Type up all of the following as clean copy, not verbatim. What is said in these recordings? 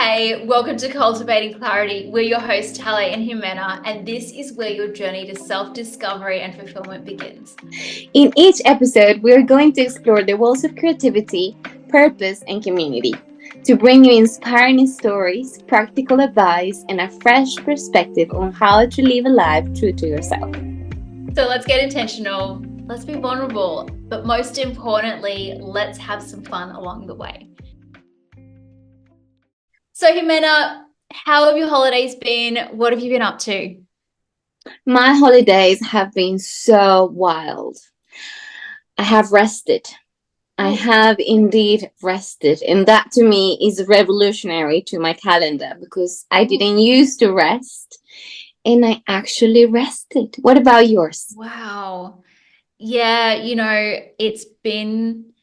Hey, welcome to Cultivating Clarity. We're your hosts, Talei and Ximena, and this is where your journey to self-discovery and fulfillment begins. In each episode, we are going to explore the worlds of creativity, purpose, and community to bring you inspiring stories, practical advice, and a fresh perspective on how to live a life true to yourself. So let's get intentional, let's be vulnerable, but most importantly, let's have some fun along the way. So Ximena, how have your holidays been? What have you been up to? My holidays have been so wild. I have rested. I have indeed rested, and that to me is revolutionary to my calendar because I didn't used to rest and I actually rested. What about yours? Wow. Yeah, it's been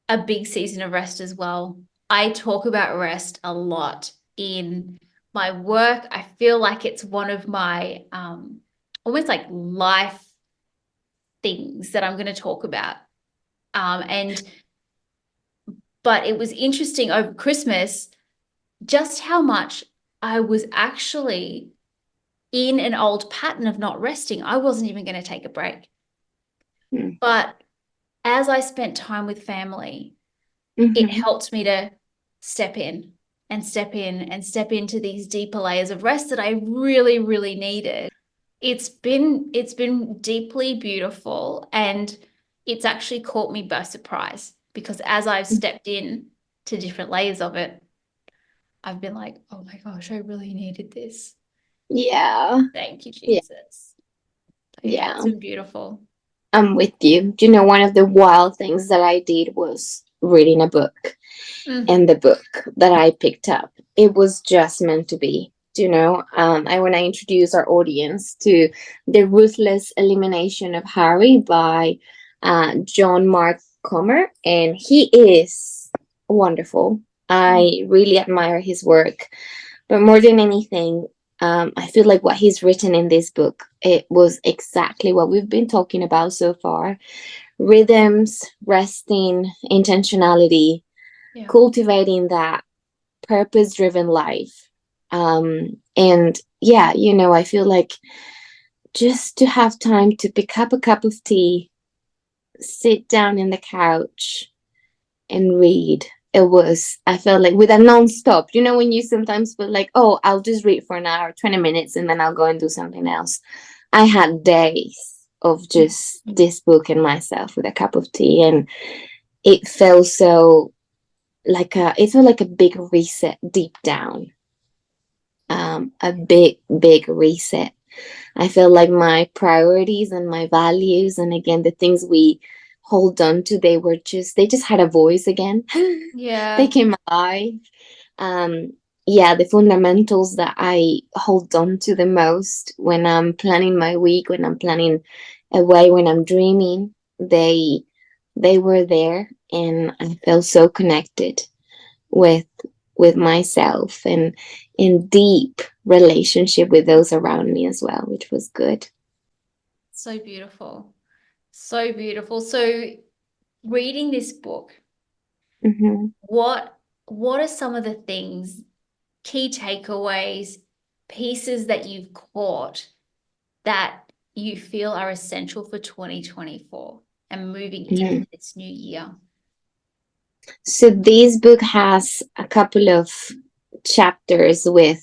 a big season of rest as well. I talk about rest a lot in my work. I feel like it's one of my almost like life things that I'm going to talk about. But it was interesting over Christmas just how much I was actually in an old pattern of not resting. I wasn't even going to take a break. But as I spent time with family, it helped me to step in and step in and step into these deeper layers of rest that I really, really needed. It's been deeply beautiful, and it's actually caught me by surprise because as I've stepped in to different layers of it, I've been like, oh my gosh, I really needed this. Yeah. Thank you, Jesus. Yeah. It's been beautiful. I'm with you. One of the wild things that I did was reading a book. And the book that I picked up, it was just meant to be. I want to introduce our audience to The Ruthless Elimination of Harry by John Mark Comer, and he is wonderful. I really admire his work, but more than anything, I feel like what he's written in this book, it was exactly what we've been talking about so far: rhythms, resting, intentionality, cultivating that purpose-driven life. And yeah, I feel like just to have time to pick up a cup of tea, sit down in the couch, and read. I felt like with a non-stop, when you sometimes feel like, oh, I'll just read for an hour, 20 minutes, and then I'll go and do something else. I had days of just this book and myself with a cup of tea, and it felt so it felt like a big reset deep down. A big reset. I feel like my priorities and my values, and again, the things we hold on to, they just had a voice again. Yeah. They came alive. The fundamentals that I hold on to the most when I'm planning my week, when I'm planning a way, when I'm dreaming, they were there, and I felt so connected with myself and in deep relationship with those around me as well, which was good. So beautiful. So beautiful. So reading this book, what are some of the things, key takeaways, pieces that you've caught that you feel are essential for 2024 and moving into this new year? So this book has a couple of chapters with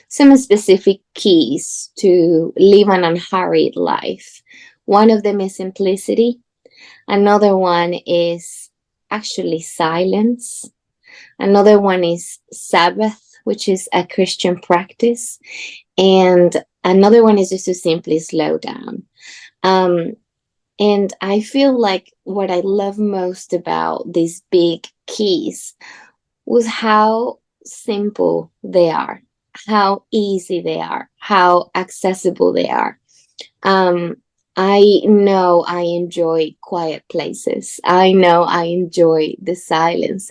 some specific keys to live an unhurried life. One of them is simplicity. Another one is actually silence. Another one is Sabbath, which is a Christian practice. And another one is just to simply slow down. And I feel like what I love most about these big keys was how simple they are, how easy they are, how accessible they are. I know I enjoy quiet places. I know I enjoy the silence.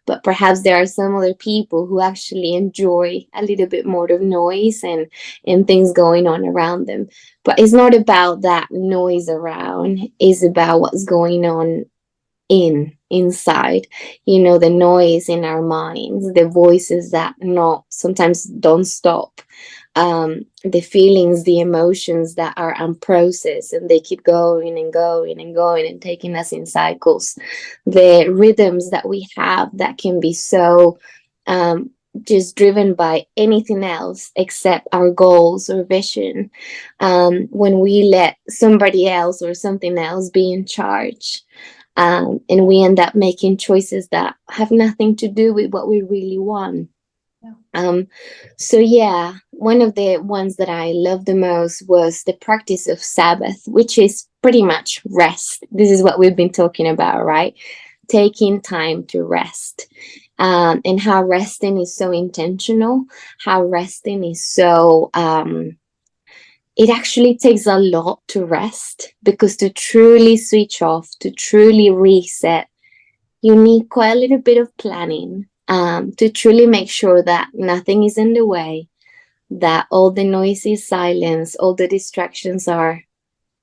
But perhaps there are some other people who actually enjoy a little bit more of noise and things going on around them. But it's not about that noise around. It's about what's going on inside, the noise in our minds, the voices that not sometimes don't stop, the feelings, the emotions that are unprocessed, and they keep going and going and going and taking us in cycles, the rhythms that we have that can be so um, just driven by anything else except our goals or vision. When we let somebody else or something else be in charge, and we end up making choices that have nothing to do with what we really want. Yeah. So yeah, one of the ones that I loved the most was the practice of Sabbath, which is pretty much rest. This is what we've been talking about, right? Taking time to rest. And how resting is so intentional, how resting is so it actually takes a lot to rest, because to truly switch off, to truly reset, you need quite a little bit of planning, to truly make sure that nothing is in the way, that all the noise is silenced, all the distractions are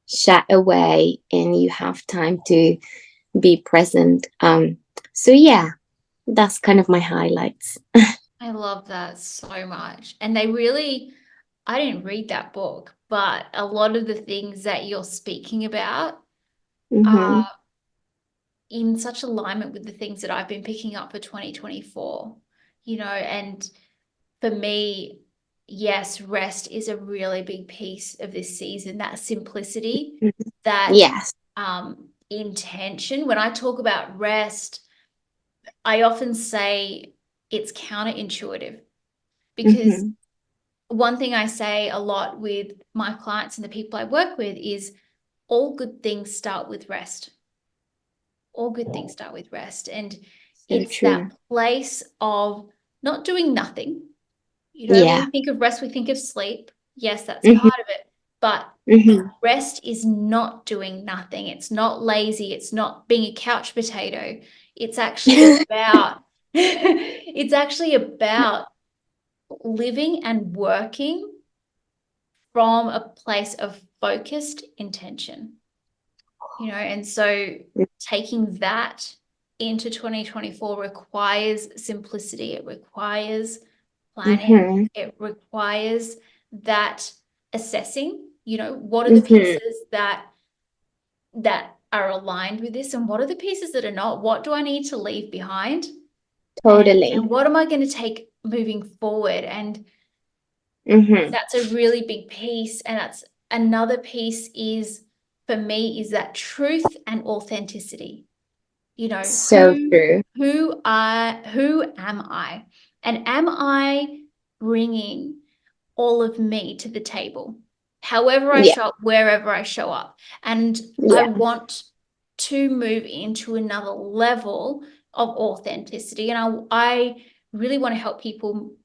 shut away, and you have time to be present. So, yeah, that's kind of my highlights. I love that so much. And they really, I didn't read that book, but a lot of the things that you're speaking about Mm-hmm. are in such alignment with the things that I've been picking up for 2024, and for me, yes, rest is a really big piece of this season, that simplicity, that Yes. intention. When I talk about rest, I often say it's counterintuitive, because Mm-hmm. one thing I say a lot with my clients and the people I work with is all good things start with rest. All good things start with rest. And So it's that true. place of not doing nothing. When Yeah. we think of rest, we think of sleep. Yes, that's Mm-hmm. part of it. But Mm-hmm. rest is not doing nothing. It's not lazy. It's not being a couch potato. It's actually about it's actually about living and working from a place of focused intention, and so taking that into 2024 requires simplicity. It requires planning. Mm-hmm. It requires that assessing, what are the Mm-hmm. pieces that are aligned with this, and what are the pieces that are not? What do I need to leave behind? And Totally. what am I going to take moving forward? And Mm-hmm. that's a really big piece. And that's another piece is, for me, is that truth and authenticity. You know, So who true. who am I? And am I bringing all of me to the table? However I Yeah. show up, wherever I show up. And I Yeah. want to move into another level of authenticity. And I really want to help people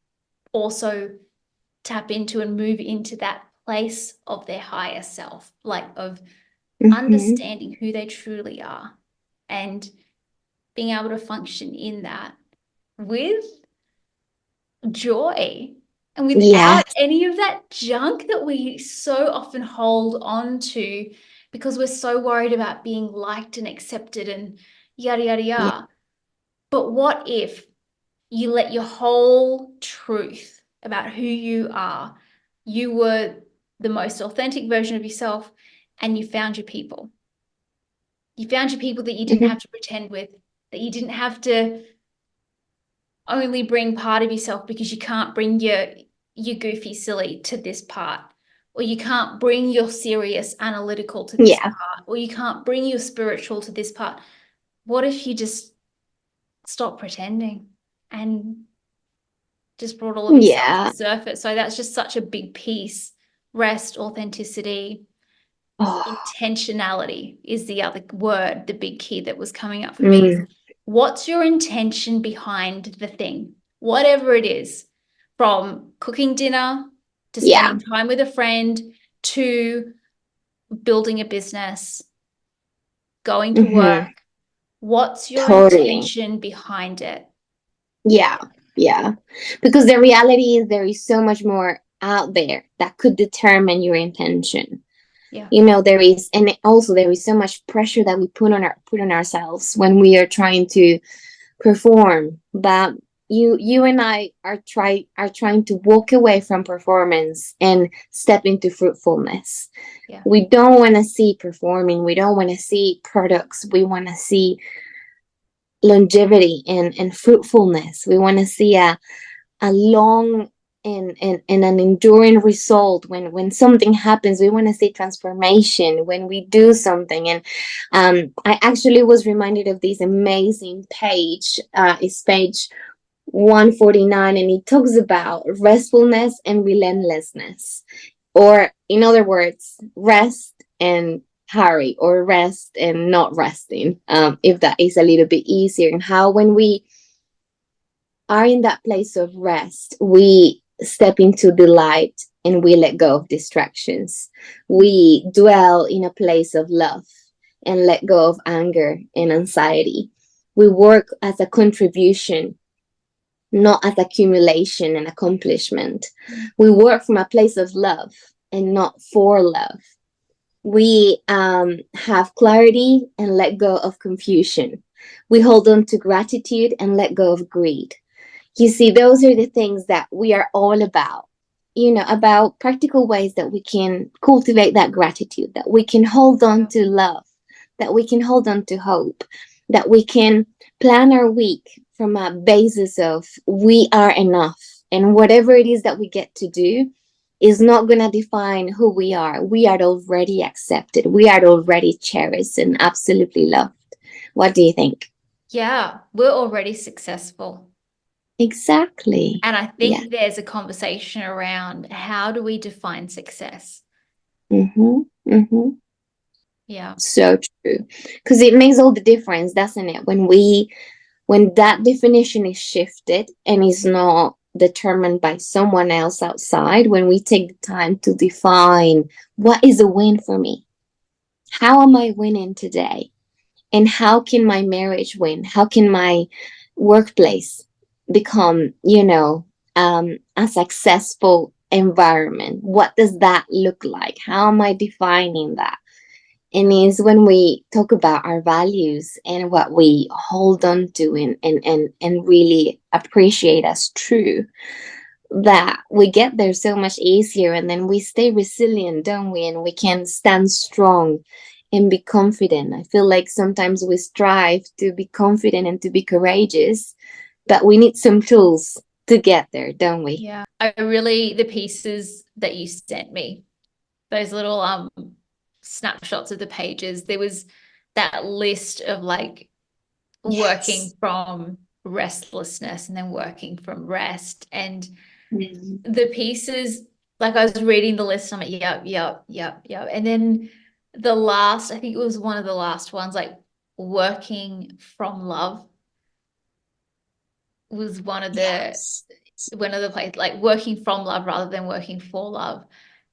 also tap into and move into that place of their higher self, like of Mm-hmm. understanding who they truly are and being able to function in that with joy and Yes. without any of that junk that we so often hold on to because we're so worried about being liked and accepted and yada, yada, Yeah. yada. But what if you let your whole truth about who you are, you were the most authentic version of yourself, and you found your people? You found your people that you didn't Mm-hmm. have to pretend with, that you didn't have to only bring part of yourself because you can't bring your goofy silly to this part, or you can't bring your serious analytical to this Yeah. part, or you can't bring your spiritual to this part. What if you just stop pretending and just brought all of yourself to the Yeah. surface? So that's just such a big piece. Rest, authenticity, Oh. intentionality is the other word, the big key that was coming up for me is, Mm. what's your intention behind the thing? Whatever it is, from cooking dinner to Yeah. spending time with a friend to building a business, going to Mm-hmm. work. What's your Totally. intention behind it? Yeah. Yeah. Because the reality is there is so much more out there that could determine your intention. Yeah. There is, and also there is so much pressure that we put on ourselves when we are trying to perform. But you and I are trying to walk away from performance and step into fruitfulness. Yeah. We don't want to see performing. We don't want to see products. We want to see longevity and fruitfulness. We want to see a long and an enduring result. When something happens, we want to see transformation when we do something. And I actually was reminded of this amazing page. It's page 149, and it talks about restfulness and relentlessness, or in other words, rest and hurry, or rest and not resting, if that is a little bit easier. And how when we are in that place of rest, we step into the light and we let go of distractions. We dwell in a place of love and let go of anger and anxiety. We work as a contribution, not as accumulation and accomplishment. We work from a place of love and not for love. We have clarity and let go of confusion. We hold on to gratitude and let go of greed. You see, those are the things that we are all about, about practical ways that we can cultivate that gratitude, that we can hold on to love, that we can hold on to hope, that we can plan our week from a basis of we are enough. And whatever it is that we get to do is not going to define who we are. We are already accepted. We are already cherished and absolutely loved. What do you think? Yeah, we're already successful. Exactly. And I Yeah. think there's a conversation around how do we define success? Mm-hmm. Mm-hmm. Yeah. So true. Because it makes all the difference, doesn't it? When that definition is shifted and is not determined by someone else outside, when we take the time to define what is a win for me, how am I winning today, and how can my marriage win, how can my workplace become a successful environment, what does that look like, how am I defining that? And is when we talk about our values and what we hold on to and really appreciate as true, that we get there so much easier, and then we stay resilient, don't we? And we can stand strong and be confident. I feel like sometimes we strive to be confident and to be courageous, but we need some tools to get there, don't we? Yeah. The pieces that you sent me, those little snapshots of the pages, there was that list of like working Yes. from restlessness and then working from rest, and Mm. the pieces, like I was reading the list, I'm like, yep, yep, yep, yep. And then I think it was one of the last ones, like working from love was Yes. one of the places, like working from love rather than working for love.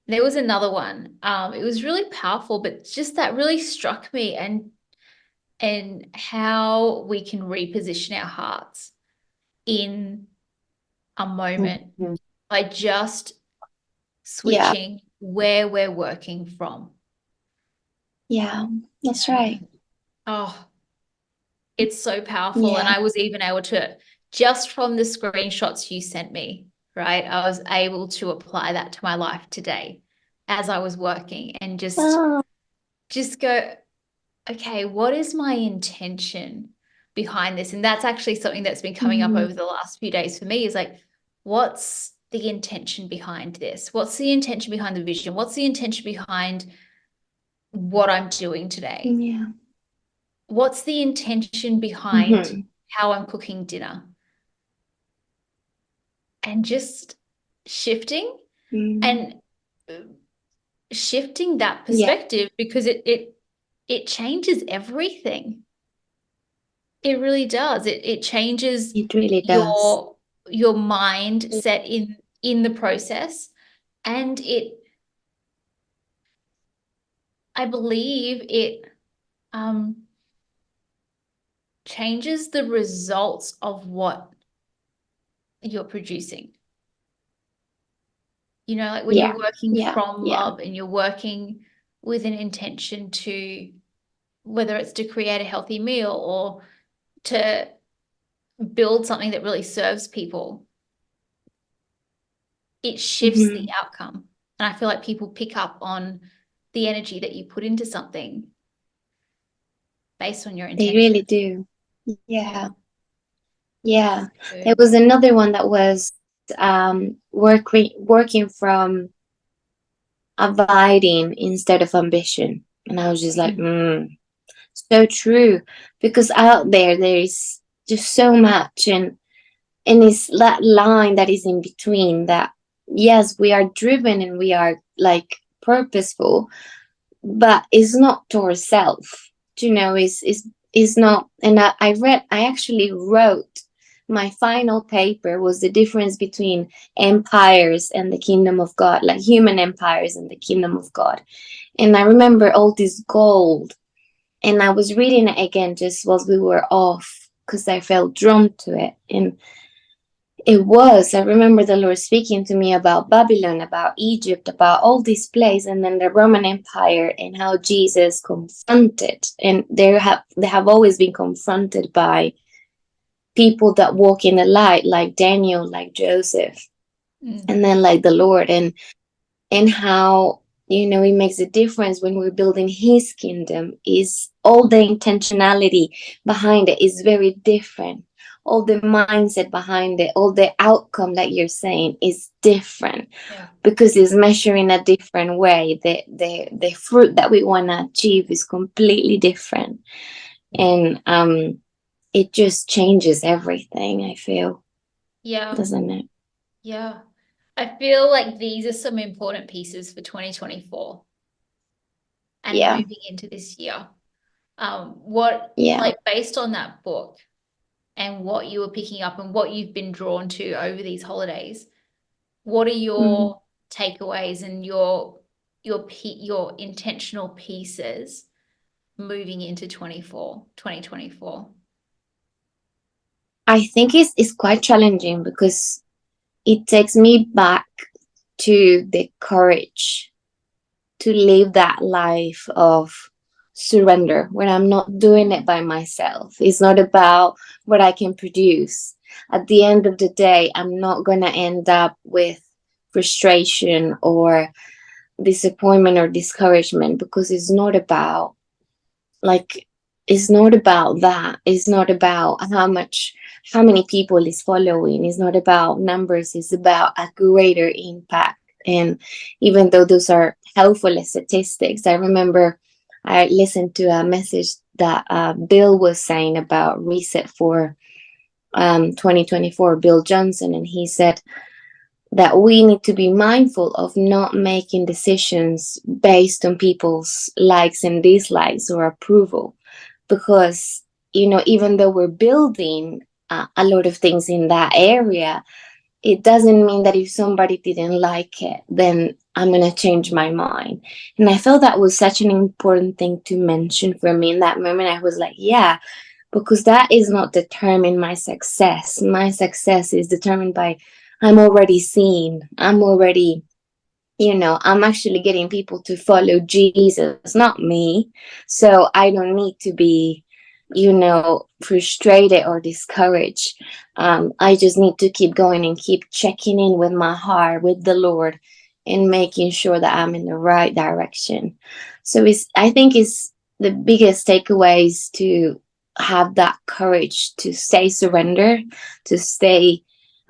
There was another one. It was really powerful, but just that really struck me, and how we can reposition our hearts in a moment Mhm. by just Yeah. switching where we're working from. Yeah. That's right. And oh, it's so powerful. And Yeah. I was even able to, just from the screenshots you sent me, right? I was able to apply that to my life today as I was working, and Oh. just go, okay, what is my intention behind this? And that's actually something that's been coming up Mm. over the last few days for me, is like, what's the intention behind this? What's the intention behind the vision? What's the intention behind what I'm doing today? Yeah. What's the intention behind Mm-hmm. how I'm cooking dinner? And just shifting Mm. and shifting that Yeah. perspective, because it changes everything. It really does. It changes It really does. your mindset in the process, and I believe it um changes the results of what you're producing. Like when Yeah. you're working Yeah. from Yeah. love and you're working with an intention to, whether it's to create a healthy meal or to build something that really serves people, it shifts the outcome. And I feel like people pick up on the energy that you put into something based on your intention. They really do. Yeah. Yeah. There was another one that was working from abiding instead of ambition. And I was just like, so true. Because out there is just so much, and it's that line that is in between, that yes, we are driven and we are like purposeful, but it's not to ourselves. Is not. And I actually wrote, my final paper was the difference between empires and the kingdom of God, like human empires and the kingdom of God. And I remember all this gold, and I was reading it again just while we were off, because I felt drawn to it. And I remember the Lord speaking to me about Babylon, about Egypt, about all these places, and then the Roman Empire, and how Jesus confronted, and they have always been confronted by people that walk in the light, like Daniel, like Joseph, and then like the Lord, and how, it makes a difference when we're building his kingdom. Is all the intentionality behind it is very different. All the mindset behind it, all the outcome that you're saying is different, because it's measuring a different way. The fruit that we want to achieve is completely different. And it just changes everything, I feel. Yeah. Doesn't it? Yeah. I feel like these are some important pieces for 2024 and moving into this year. Like based on that book and what you were picking up and what you've been drawn to over these holidays, what are your takeaways and your intentional pieces moving into 2024? I think it's quite challenging, because it takes me back to the courage to live that life of surrender, when I'm not doing it by myself. It's not about what I can produce. At the end of the day, I'm not going to end up with frustration or disappointment or discouragement, because it's not about that. It's not about how many people is following. It's not about numbers. It's about a greater impact. And even though those are helpful statistics, I remember I listened to a message that Bill was saying about reset for 2024, Bill Johnson, and he said that we need to be mindful of not making decisions based on people's likes and dislikes or approval, because even though we're building a lot of things in that area, it doesn't mean that if somebody didn't like it, then I'm going to change my mind. And I felt that was such an important thing to mention for me in that moment. I was like, yeah, because that is not determining my success. My success is determined by, I'm already seen. I'm already, I'm actually getting people to follow Jesus, not me. So I don't need to be, frustrated or discouraged. I just need to keep going and keep checking in with my heart, with the Lord, and making sure that I'm in the right direction. So I think it's the biggest takeaway is to have that courage to stay surrendered, to stay,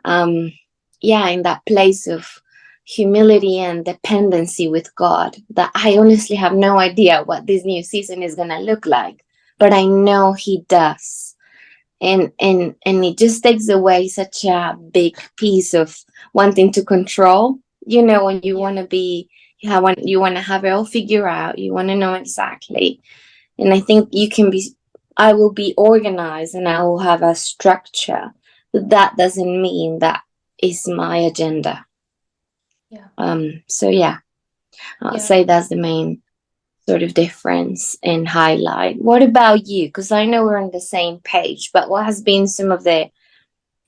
in that place of humility and dependency with God, that I honestly have no idea what this new season is going to look like, but I know he does. And it just takes away such a big piece of wanting to control, when you want to be, you want to have it all figured out, you want to know exactly. And I think I will be organized and I will have a structure, but that doesn't mean that is my agenda. So I'll say that's the main sort of difference and highlight. What about you? Because I know we're on the same page, but what has been some of the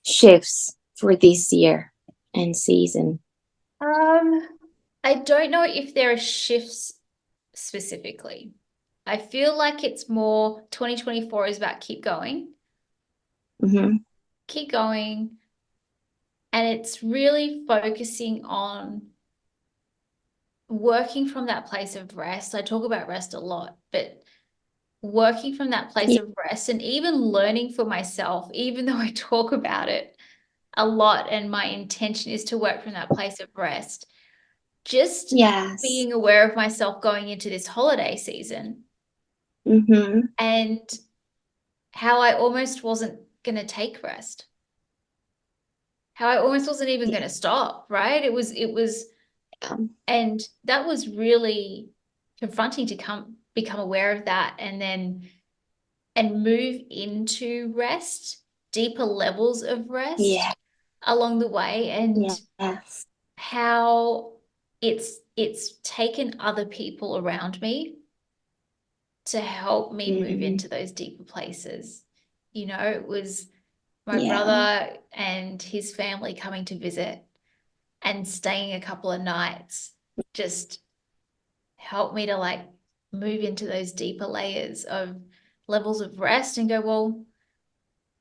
shifts for this year and season? I don't know if there are shifts specifically. I feel like it's more 2024 is about keep going. Keep going. And it's really focusing on working from that place of rest. I talk about rest a lot, but working from that place of rest and even learning for myself, even though I talk about it a lot and my intention is to work from that place of rest, just being aware of myself going into this holiday season and how I almost wasn't going to take rest, how I almost wasn't even going to stop, right? It was, and that was really confronting to become aware of that and move into rest, deeper levels of rest along the way, and how it's taken other people around me to help me move into those deeper places. You know, it was my brother and his family coming to visit and staying a couple of nights just helped me to like move into those deeper layers of levels of rest and go, well,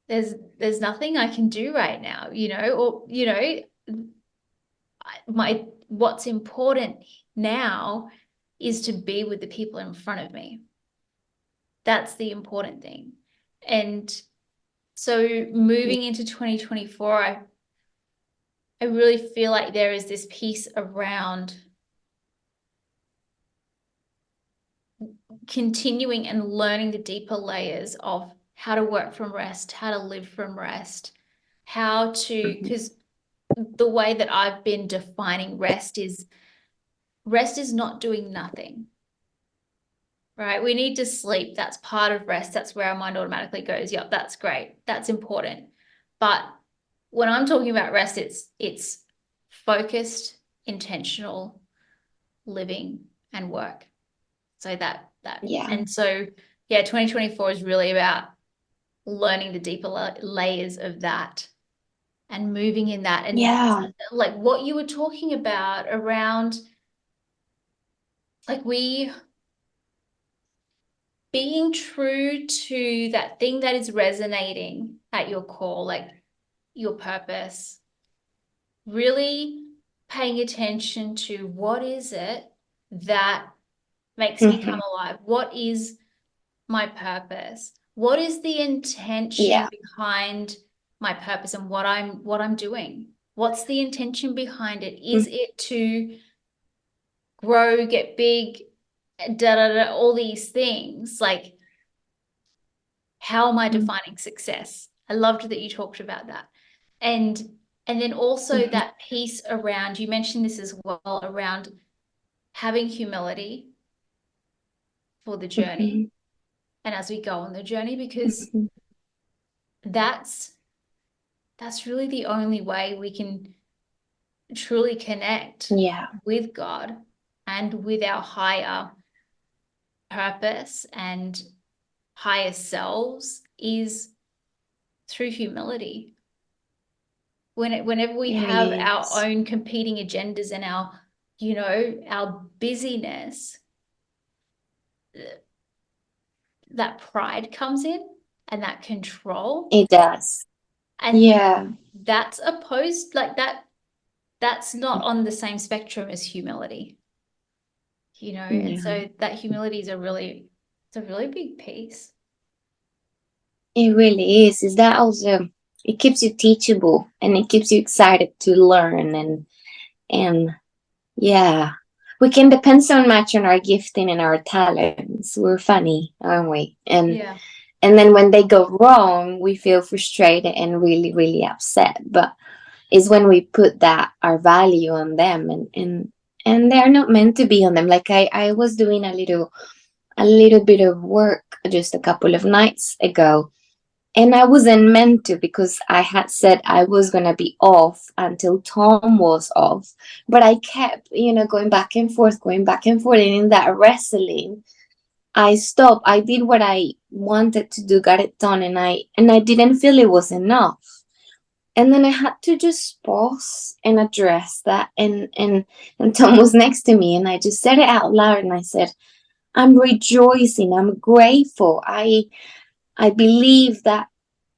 there's nothing I can do right now, you know, or, you know, what's important now is to be with the people in front of me. That's the important thing. And so moving into 2024, I really feel like there is this piece around continuing and learning the deeper layers of how to work from rest, how to live from rest, how to, because the way that I've been defining rest is not doing nothing, right? We need to sleep. That's part of rest. That's where our mind automatically goes, yep, that's great. That's important. But when I'm talking about rest, it's focused, intentional living and work. So that. And so, 2024 is really about learning the deeper layers of that and moving in that. And like what you were talking about around, like being true to that thing that is resonating at your core, like your purpose, really paying attention to what is it that makes me come alive? What is my purpose? What is the intention behind my purpose and what I'm doing? What's the intention behind it? Is it to grow, get big, all these things? Like, how am I defining success? I loved that you talked about that. And then also that piece around, you mentioned this as well, around having humility for the journey and as we go on the journey, because that's really the only way we can truly connect with God and with our higher purpose and higher selves is through humility. Whenever we have our own competing agendas and our busyness, that pride comes in and that control. It does. And that's opposed, like that's not on the same spectrum as humility, and so that humility is a really big piece. It really is. Is that also, it keeps you teachable and it keeps you excited to learn and we can depend so much on our gifting and our talents. We're funny, aren't we? And then when they go wrong, we feel frustrated and really, really upset. But it's when we put our value on them and they're not meant to be on them. Like I was doing a little bit of work just a couple of nights ago. And I wasn't meant to, because I had said I was going to be off until Tom was off. But I kept, going back and forth. And in that wrestling, I stopped. I did what I wanted to do, got it done. And I didn't feel it was enough. And then I had to just pause and address that. And Tom was next to me. And I just said it out loud. And I said, I'm rejoicing. I'm grateful. I believe that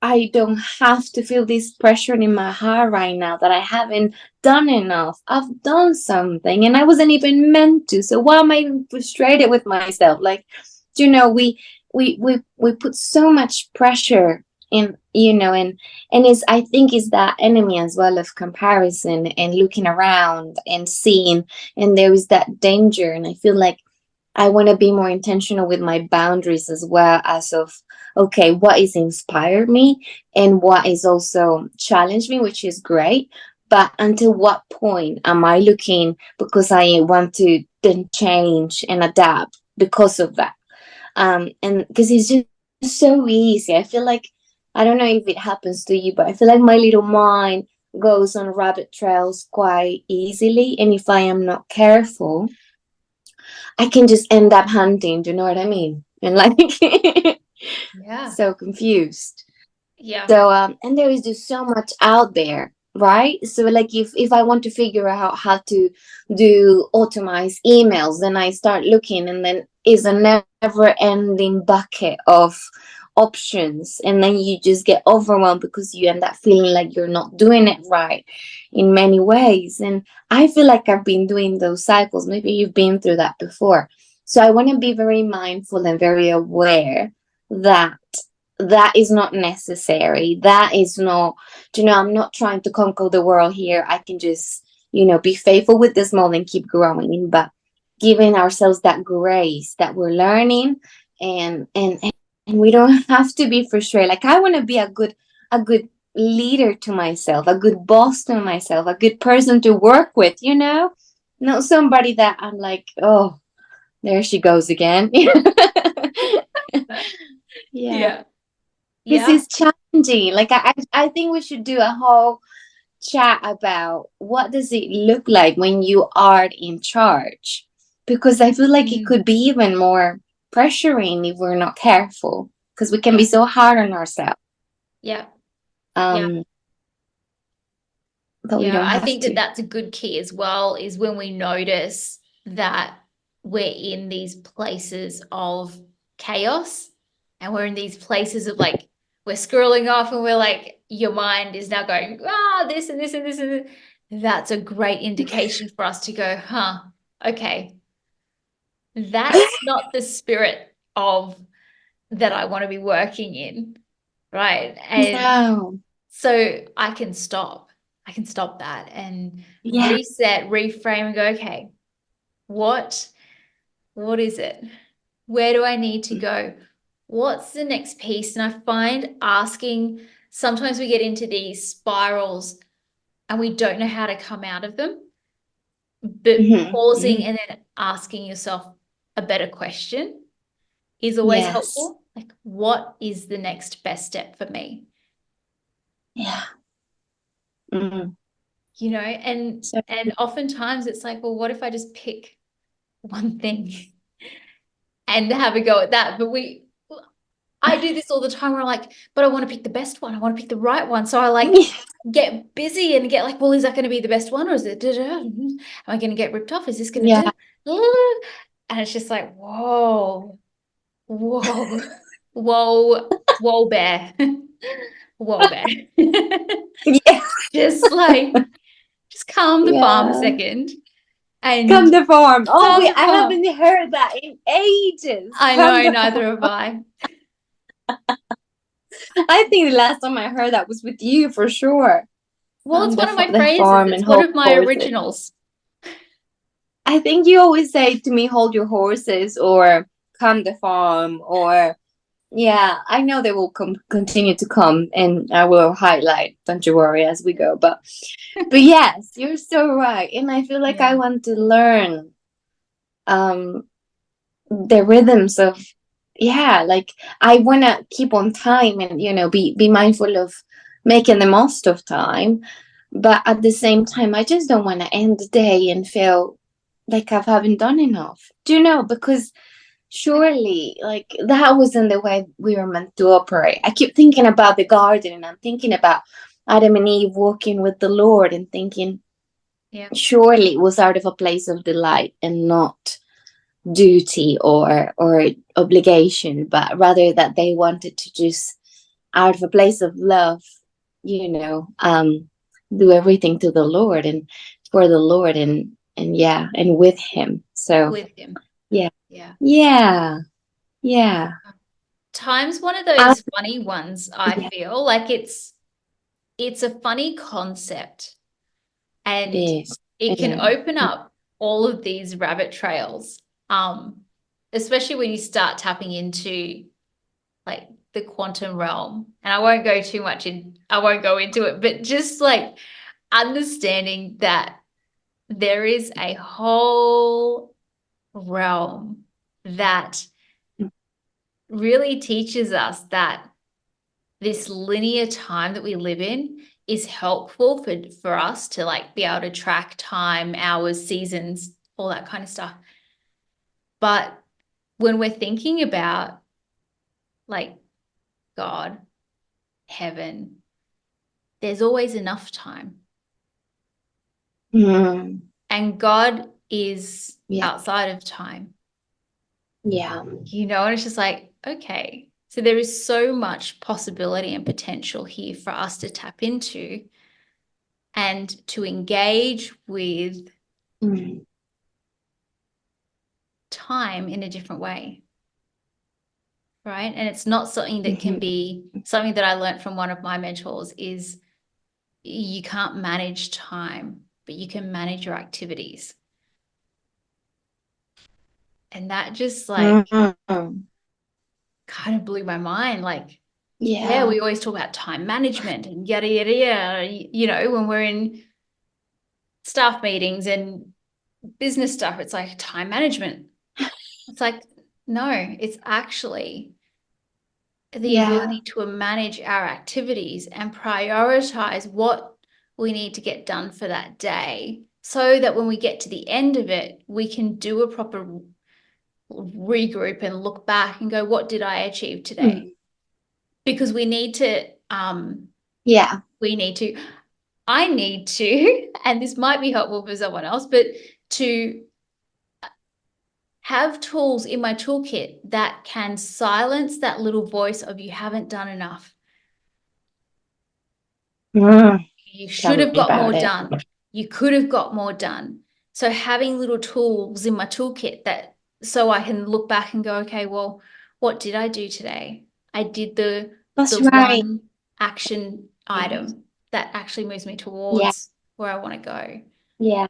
I don't have to feel this pressure in my heart right now, that I haven't done enough. I've done something and I wasn't even meant to. So why am I even frustrated with myself? Like, we put so much pressure in, and it's, I think it's that enemy as well of comparison and looking around and seeing, and there is that danger. And I feel like I want to be more intentional with my boundaries as well, as of, okay, what is inspired me and what is also challenged me, which is great. But until what point am I looking because I want to then change and adapt because of that? And because it's just so easy. I feel like, I don't know if it happens to you, but I feel like my little mind goes on rabbit trails quite easily. And if I am not careful, I can just end up hunting. Do you know what I mean? And like, Yeah. so confused. Yeah. So and there is just so much out there, right? So like, if I want to figure out how to do automate emails, then I start looking, and then is a never ending bucket of options, and then you just get overwhelmed because you end up feeling like you're not doing it right in many ways. And I feel like I've been doing those cycles. Maybe you've been through that before. So I want to be very mindful and very aware that that is not necessary. That is not, I'm not trying to conquer the world here. I can just, be faithful with the small and keep growing, but giving ourselves that grace that we're learning, and we don't have to be frustrated. Like, I want to be a good leader to myself, a good boss to myself, a good person to work with, not somebody that I'm like, oh, there she goes again. Yeah. Yeah. This Yeah. is challenging. Like, I think we should do a whole chat about what does it look like when you are in charge, because I feel like it Mm. could be even more pressuring if we're not careful, because we can be Yeah. so hard on ourselves. Yeah. Yeah. Um, but we Yeah. don't I have think that to. that's a good key as well, is when we notice that we're in these places of chaos and we're in these places of like, we're scrolling off and we're like, your mind is now going, this and this and this and this. That's a great indication for us to go, okay, that's not the spirit of that I want to be working in. Right. And No. so I can stop. I can stop that and Yeah. reset, reframe, and go, okay, what is it? Where do I need to go? What's the next piece? And I find asking, sometimes we get into these spirals and we don't know how to come out of them, but Hmm. pausing Hmm. and then asking yourself a better question is always Yes. helpful. Like, what is the next best step for me? Yeah. Mm. And So, oftentimes it's like, well, what if I just pick one thing and have a go at that? But I do this all the time where I'm like, but I want to pick the best one. I want to pick the right one. So I like get busy and get like, well, is that going to be the best one, or is it, am I going to get ripped off? Is this going to yeah. and it's just like, whoa, whoa, whoa, whoa, bear. Whoa, bear. Yeah. Just like, just calm the farm a Yeah. second and Come the farm. Oh, calm wait, the I farm. haven't heard that in ages. I Come know, the farm. neither have I. I think the last time I heard that was with you for sure. Well, it's one of my The phrases. farm It's and one hold of my horses. originals. I think you always say to me, hold your horses, or come the farm, or yeah, I know they will continue to come, and I will highlight, don't you worry, as we go. But yes, you're so right. And I feel like I Yeah. want to learn um the rhythms of, yeah, like, I want to keep on time, and be mindful of making the most of time, but at the same time I just don't want to end the day and feel like I haven't done enough, because surely, like, that wasn't the way we were meant to operate. I keep thinking about the garden, and I'm thinking about Adam and Eve walking with the Lord, and thinking, Yeah. surely it was out of a place of delight and not duty or obligation, but rather that they wanted to just, out of a place of love, you know, do everything to the Lord and for the Lord, and yeah, and with him. So with him. yeah. Yeah. Yeah. Yeah. Time's one of Um, those funny ones, I yeah, feel like it's a funny concept, it and is. it can Yeah. open up all of these rabbit trails, especially when you start tapping into like the quantum realm. And I won't go into it, but just like understanding that there is a whole realm that really teaches us that this linear time that we live in is helpful for us to like be able to track time, hours, seasons, all that kind of stuff. But when we're thinking about like God, heaven, there's always enough time. Mm, And God is yeah. outside of time, Yeah. and it's just like, okay, so there is so much possibility and potential here for us to tap into and to engage with Mm, time in a different way, right? And it's not something that can mhm. be something that I learned from one of my mentors is you can't manage time, but you can manage your activities. And that just like Mm, kind of blew my mind. Like, yeah, yeah. we always talk about time management and yada, yada, yada. When we're in staff meetings and business stuff, it's like time management. It's like, no, it's actually the Yeah. ability to manage our activities and prioritize what we need to get done for that day so that when we get to the end of it, we can do a proper regroup and look back and go, what did I achieve today? Mm, Because yeah. we need to, I need to, and this might be helpful for someone else, but to have tools in my toolkit that can silence that little voice of you haven't done enough. Mm, You tell should me have got more about it. done. You could have got more done. So having little tools in my toolkit that so I can look back and go, okay, well, what did I do today? I did That's the right. one action item that actually moves me Yeah. towards where I want to go. Yeah.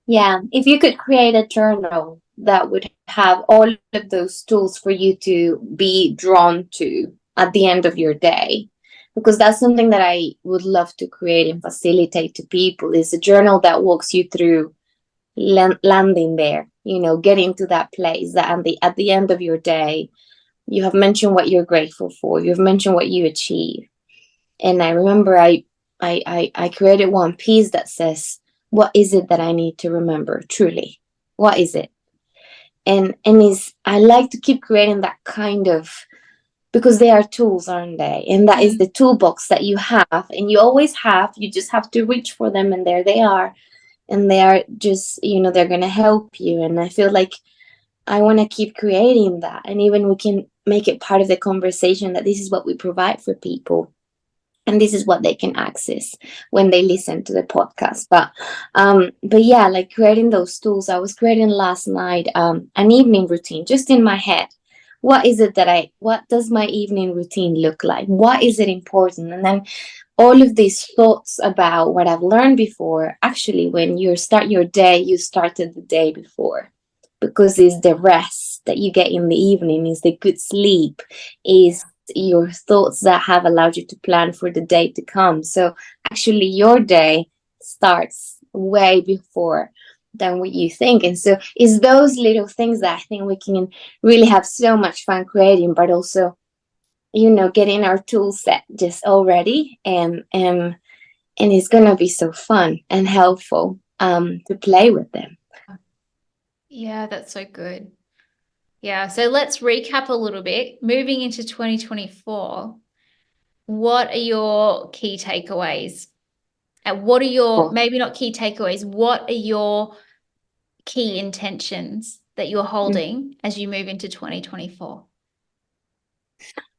Yeah. If you could create a journal that would have all of those tools for you to be drawn to at the end of your day, because that's something that I would love to create and facilitate to people, is a journal that walks you through landing there, getting to that place that at the end of your day, you have mentioned what you're grateful for, you've mentioned what you achieve. And I remember I created one piece that says, what is it that I need to remember truly? What is it? And is I like to keep creating that kind of, because they are tools, aren't they? And that is the toolbox that you have, and you always have, you just have to reach for them, and there they are. And they are just, they're going to help you. And I feel like I want to keep creating that. And even we can make it part of the conversation that this is what we provide for people. And this is what they can access when they listen to the podcast. But yeah, like creating those tools. I was creating last night an evening routine just in my head. What does my evening routine look like? What is it important? And then all of these thoughts about what I've learned before. Actually, when you start your day, you started the day before, because it's the rest that you get in the evening, is the good sleep, is your thoughts that have allowed you to plan for the day to come. So actually, your day starts way before than what you think. And so it's those little things that I think we can really have so much fun creating, but also getting our tool set just already, and it's gonna be so fun and helpful to play with them. Yeah, that's so good. Yeah, so let's recap a little bit. Moving into 2024, what are your key takeaways? And maybe not key takeaways, what are your key intentions that you're holding as you move into 2024?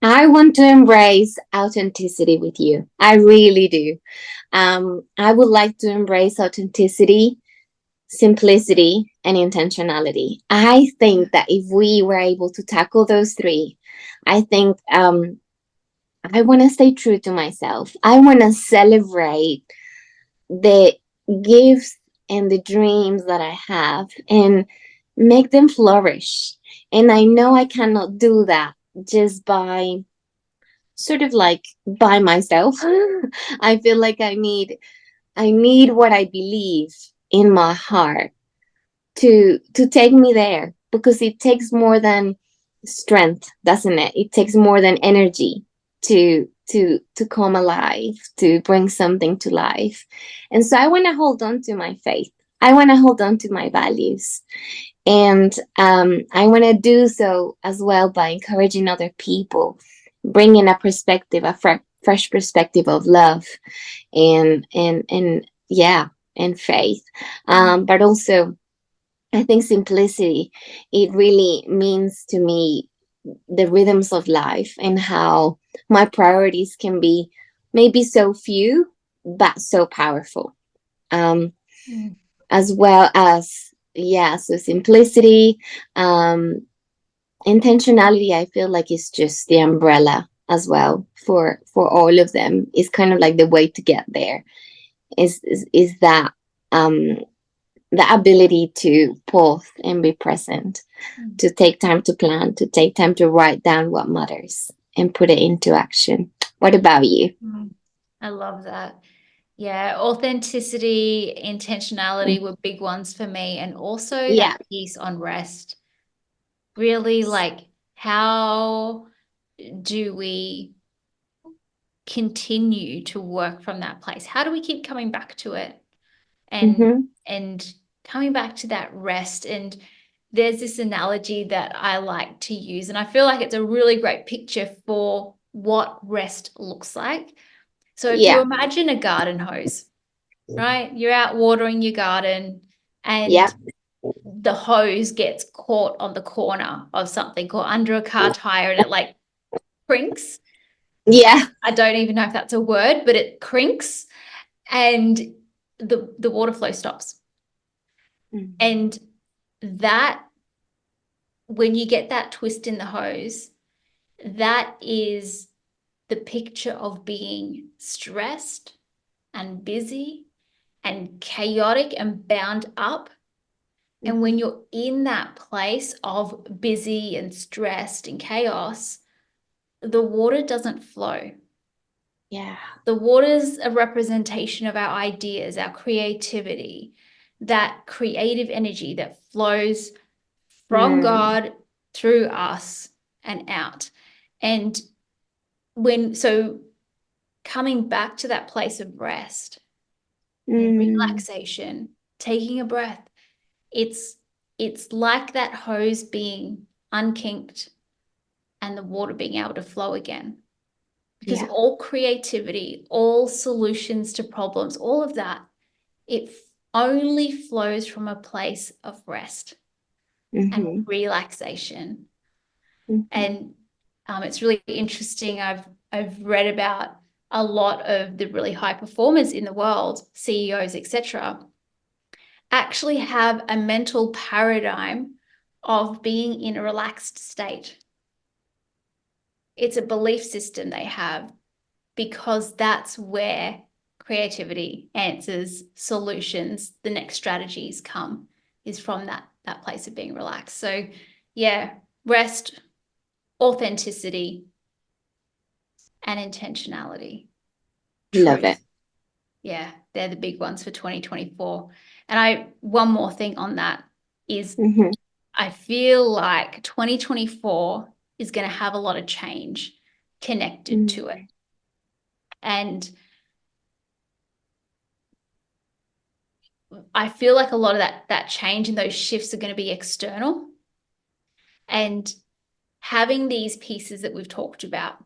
I want to embrace authenticity with you. I really do. I would like to embrace authenticity, simplicity, and intentionality. I think that if we were able to tackle those three, I think I want to stay true to myself. I want to celebrate the gifts and the dreams that I have and make them flourish. And I know I cannot do that just by sort of like by myself. I feel like I need what I believe in my heart to take me there, because it takes more than strength, doesn't it? It takes more than energy to come alive, to bring something to life. And so I want to hold on to my faith. I want to hold on to my values. And I want to do so as well by encouraging other people, bringing a perspective, a fresh perspective of love and yeah, and faith. But also, I think simplicity, it really means to me the rhythms of life and how my priorities can be maybe so few, but so powerful. Um, as well as, yeah, so simplicity, intentionality, I feel like is just the umbrella as well for all of them. It's kind of like the way to get there is that the ability to pause and be present, to take time to plan, to take time to write down what matters and put it into action. What about you? I love that. Yeah, authenticity, intentionality were big ones for me, and also Yeah. that piece on rest. Really, like, how do we continue to work from that place? How do we keep coming back to it and Mm-hmm. and coming back to that rest? And there's this analogy that I like to use, and I feel like it's a really great picture for what rest looks like. So if you Yeah. imagine a garden hose, right? You're out watering your garden Yeah. and the hose gets caught on the corner of something or under a car tire and it like crinks. Yeah. I don't even know if that's a word, but it crinks and the water flow stops. Mm-hmm. And that, when you get that twist in the hose, that is the picture of being stressed and busy and chaotic and bound up. And when you're in that place of busy and stressed and chaos, the water doesn't flow. Yeah. The water's a representation of our ideas, our creativity, that creative energy that flows from God through us and out. And so coming back to that place of rest and relaxation, taking a breath, it's like that hose being unkinked and the water being able to flow again. Because Yeah. all creativity, all solutions to problems, all of that, it only flows from a place of rest and relaxation. And it's really interesting. I've read about a lot of the really high performers in the world, CEOs, etc., actually have a mental paradigm of being in a relaxed state. It's a belief system they have because that's where creativity, answers, solutions, the next strategies come, is from that place of being relaxed. So yeah, rest, authenticity, and intentionality. Love it. Truth. Yeah, they're the big ones for 2024. And one more thing on that is I feel like 2024 is going to have a lot of change connected to it. And I feel like a lot of that change and those shifts are going to be external. And having these pieces that we've talked about,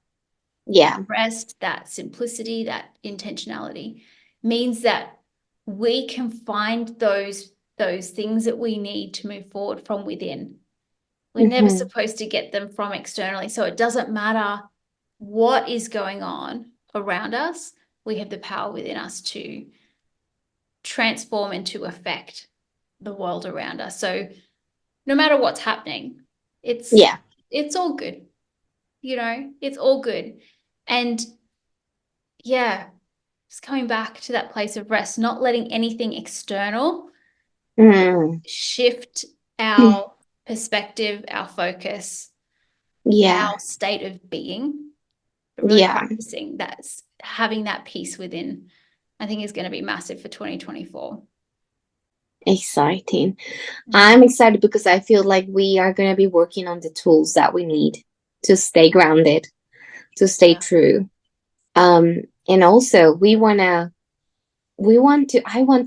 Yeah. that rest, that simplicity, that intentionality, means that we can find those those things that we need to move forward from within. We're never supposed to get them from externally. So it doesn't matter what is going on around us. We have the power within us to transform and to affect the world around us. So no matter what's happening, it's all good. You know, it's all good. And yeah, just coming back to that place of rest, not letting anything external shift our perspective, our focus, our state of being. Really practicing that, having that peace within, I think is going to be massive for 2024. Exciting. I'm excited because I feel like we are going to be working on the tools that we need to stay grounded, to stay true. And also I want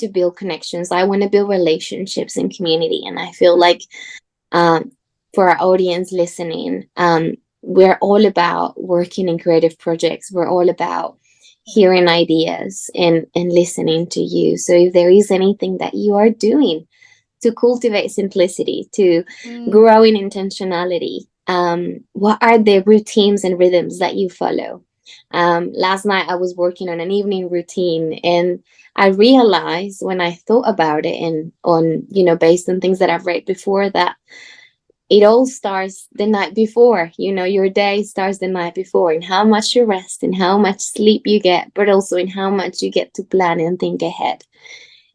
to build connections. I want to build relationships and community. And I feel like for our audience listening, we're all about working in creative projects. We're all about hearing ideas and listening to you. So if there is anything that you are doing to cultivate simplicity, to grow in intentionality, what are the routines and rhythms that you follow? Last night I was working on an evening routine, and I realized when I thought about it and on, based on things that I've read before, that it all starts the night before. Your day starts the night before, and how much you rest and how much sleep you get, but also in how much you get to plan and think ahead.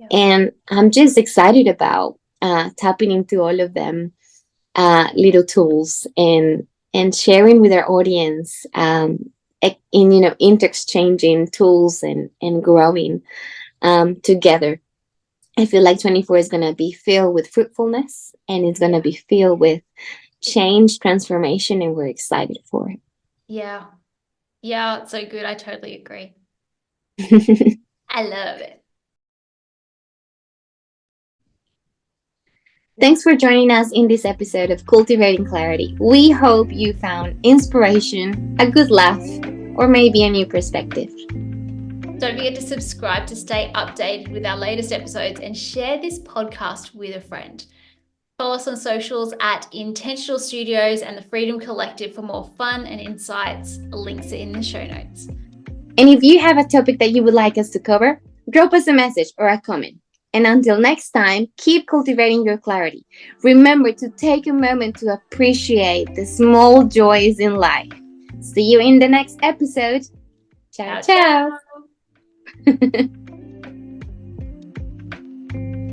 And I'm just excited about tapping into all of them little tools and sharing with our audience interexchanging tools and growing together. I feel like 24 is going to be filled with fruitfulness, and it's going to be filled with change, transformation, and we're excited for it. Yeah, it's so good. I totally agree. I love it. Thanks for joining us in this episode of Cultivating Clarity. We hope you found inspiration, a good laugh, or maybe a new perspective. Don't forget to subscribe to stay updated with our latest episodes, and share this podcast with a friend. Follow us on socials at Intentional Studios and the Freedom Collective for more fun and insights. Links are in the show notes. And if you have a topic that you would like us to cover, drop us a message or a comment. And until next time, keep cultivating your clarity. Remember to take a moment to appreciate the small joys in life. See you in the next episode. Ciao, ciao.